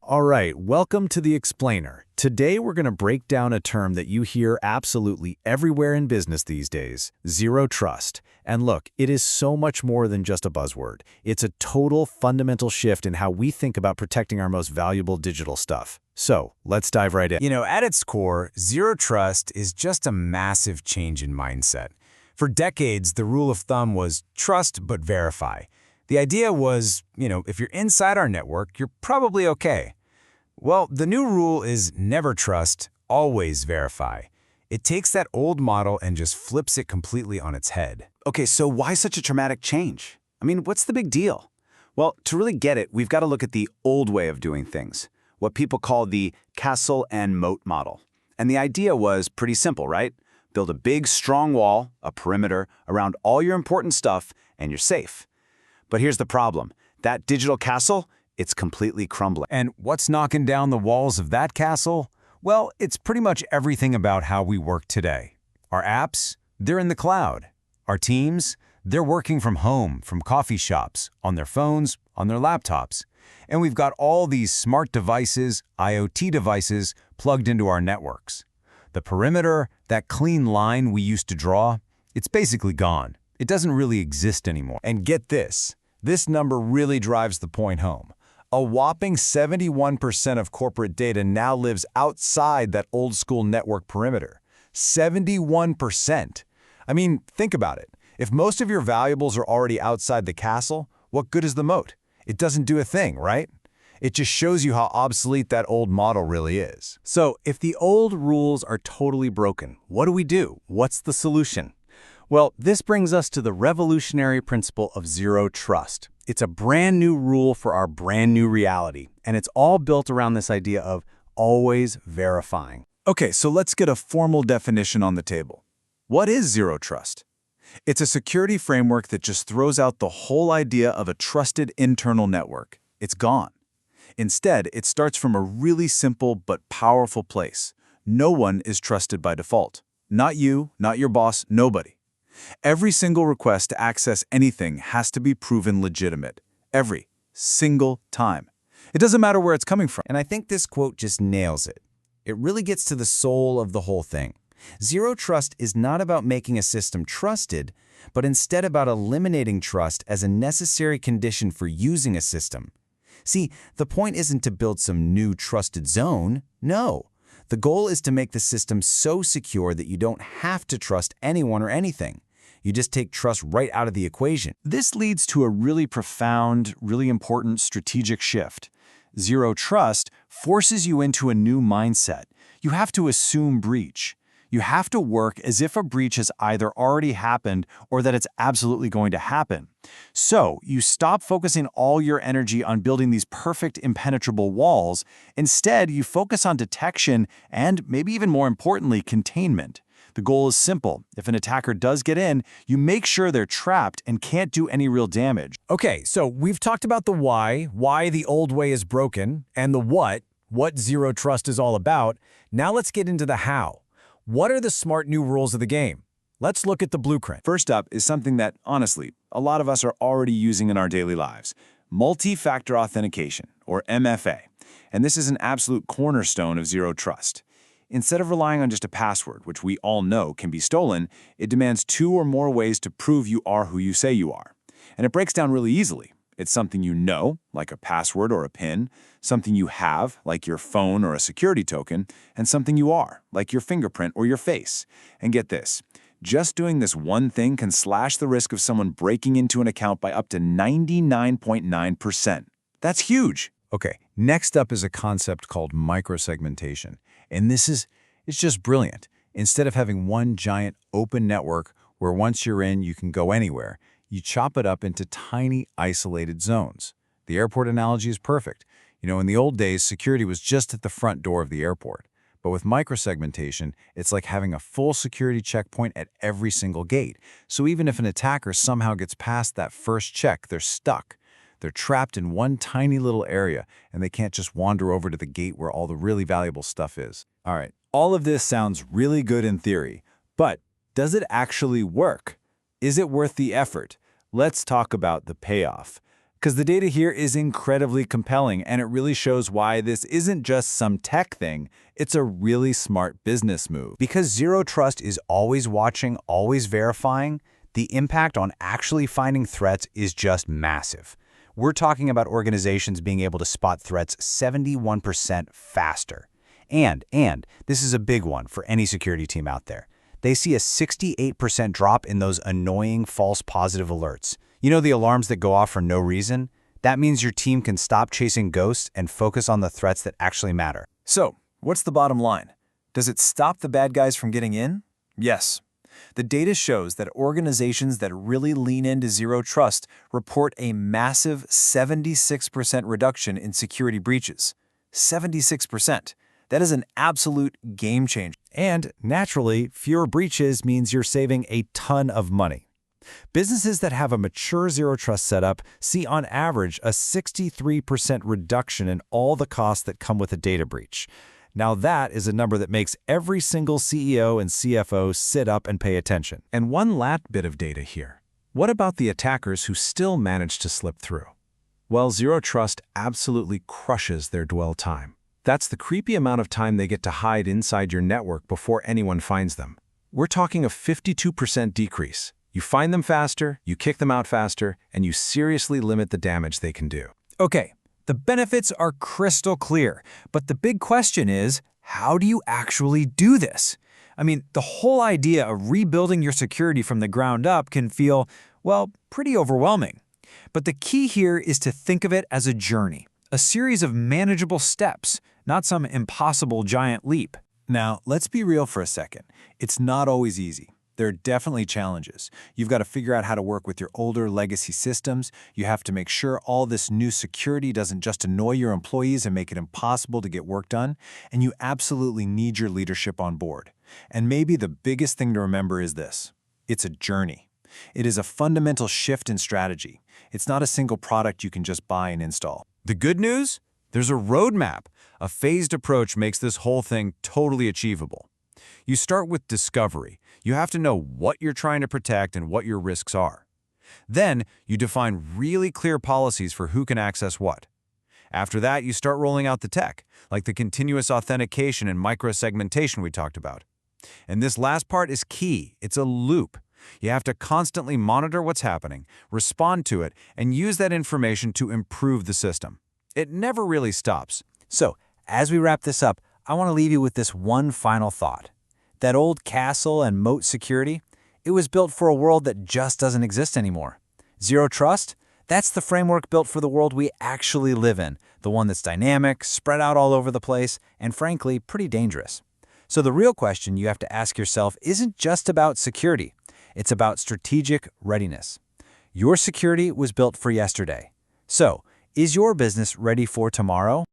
All right, welcome to the Explainer. Today we're going to break down a term that you hear absolutely everywhere in business these days, zero trust. And look, it is so much more than just a buzzword. It's a total fundamental shift in how we think about protecting our most valuable digital stuff. So, let's dive right in. At its core, zero trust is just a massive change in mindset. For decades, the rule of thumb was trust but verify. The idea was, if you're inside our network, you're probably okay. Well, the new rule is never trust, always verify. It takes that old model and just flips it completely on its head. Okay, so why such a dramatic change? What's the big deal? Well, to really get it, we've got to look at the old way of doing things, what people call the castle and moat model. And the idea was pretty simple, right? Build a big, strong wall, a perimeter, around all your important stuff, and you're safe. But here's the problem. That digital castle, it's completely crumbling. And what's knocking down the walls of that castle? Well, it's pretty much everything about how we work today. Our apps, they're in the cloud. Our teams, they're working from home, from coffee shops, on their phones, on their laptops. And we've got all these smart devices, IoT devices, plugged into our networks. The perimeter, that clean line we used to draw, it's basically gone. It doesn't really exist anymore. And get this number really drives the point home. A whopping 71% of corporate data now lives outside that old-school network perimeter. 71%. Think about it. If most of your valuables are already outside the castle, what good is the moat? It doesn't do a thing, right? It just shows you how obsolete that old model really is. So, if the old rules are totally broken, what do we do? What's the solution? Well, this brings us to the revolutionary principle of zero trust. It's a brand new rule for our brand new reality, and it's all built around this idea of always verifying. Okay, so let's get a formal definition on the table. What is zero trust? It's a security framework that just throws out the whole idea of a trusted internal network. It's gone. Instead, it starts from a really simple but powerful place. No one is trusted by default. Not you, not your boss, nobody. Every single request to access anything has to be proven legitimate. Every single time. It doesn't matter where it's coming from. And I think this quote just nails it. It really gets to the soul of the whole thing. Zero trust is not about making a system trusted, but instead about eliminating trust as a necessary condition for using a system. See, the point isn't to build some new trusted zone. No. The goal is to make the system so secure that you don't have to trust anyone or anything. You just take trust right out of the equation. This leads to a really profound, really important strategic shift. Zero trust forces you into a new mindset. You have to assume breach. You have to work as if a breach has either already happened or that it's absolutely going to happen. So you stop focusing all your energy on building these perfect impenetrable walls. Instead, you focus on detection and, maybe even more importantly, containment. The goal is simple. If an attacker does get in, you make sure they're trapped and can't do any real damage. Okay, so we've talked about the why the old way is broken, and the what zero trust is all about. Now let's get into the how. What are the smart new rules of the game? Let's look at the blueprint. First up is something that, honestly, a lot of us are already using in our daily lives. Multi-factor authentication, or MFA. And this is an absolute cornerstone of zero trust. Instead of relying on just a password, which we all know can be stolen, it demands 2 or more ways to prove you are who you say you are. And it breaks down really easily. It's something you know, like a password or a PIN, something you have, like your phone or a security token, and something you are, like your fingerprint or your face. And get this, just doing this one thing can slash the risk of someone breaking into an account by up to 99.9%. That's huge. Okay, next up is a concept called microsegmentation. And it's just brilliant. Instead of having one giant open network where once you're in, you can go anywhere, you chop it up into tiny, isolated zones. The airport analogy is perfect. In the old days, security was just at the front door of the airport. But with microsegmentation, it's like having a full security checkpoint at every single gate. So even if an attacker somehow gets past that first check, they're stuck. They're trapped in one tiny little area, and they can't just wander over to the gate where all the really valuable stuff is. All right, all of this sounds really good in theory, but does it actually work? Is it worth the effort? Let's talk about the payoff. because the data here is incredibly compelling, and it really shows why this isn't just some tech thing, it's a really smart business move. Because Zero Trust is always watching, always verifying, the impact on actually finding threats is just massive. We're talking about organizations being able to spot threats 71% faster. And this is a big one for any security team out there. They see a 68% drop in those annoying false positive alerts. You know, the alarms that go off for no reason? That means your team can stop chasing ghosts and focus on the threats that actually matter. So, what's the bottom line? Does it stop the bad guys from getting in? Yes. The data shows that organizations that really lean into Zero Trust report a massive 76% reduction in security breaches. 76%. That is an absolute game changer. And naturally, fewer breaches means you're saving a ton of money. Businesses that have a mature Zero Trust setup see on average a 63% reduction in all the costs that come with a data breach. Now that is a number that makes every single CEO and CFO sit up and pay attention. And one last bit of data here. What about the attackers who still manage to slip through? Well, Zero Trust absolutely crushes their dwell time. That's the creepy amount of time they get to hide inside your network before anyone finds them. We're talking a 52% decrease. You find them faster, you kick them out faster, and you seriously limit the damage they can do. Okay, the benefits are crystal clear, but the big question is, how do you actually do this? I mean, the whole idea of rebuilding your security from the ground up can feel, well, pretty overwhelming. But the key here is to think of it as a journey, a series of manageable steps, not some impossible giant leap. Now, let's be real for a second. It's not always easy. There are definitely challenges. You've got to figure out how to work with your older legacy systems. You have to make sure all this new security doesn't just annoy your employees and make it impossible to get work done. And you absolutely need your leadership on board. And maybe the biggest thing to remember is this. It's a journey. It is a fundamental shift in strategy. It's not a single product you can just buy and install. The good news? There's a roadmap. A phased approach makes this whole thing totally achievable. You start with discovery. You have to know what you're trying to protect and what your risks are. Then, you define really clear policies for who can access what. After that, you start rolling out the tech, like the continuous authentication and microsegmentation we talked about. And this last part is key. It's a loop. You have to constantly monitor what's happening, respond to it, and use that information to improve the system. It never really stops. So, as we wrap this up, I want to leave you with this one final thought. That old castle and moat security, it was built for a world that just doesn't exist anymore. Zero Trust, that's the framework built for the world we actually live in, the one that's dynamic, spread out all over the place, and frankly, pretty dangerous. So the real question you have to ask yourself isn't just about security. It's about strategic readiness. Your security was built for yesterday. So, is your business ready for tomorrow?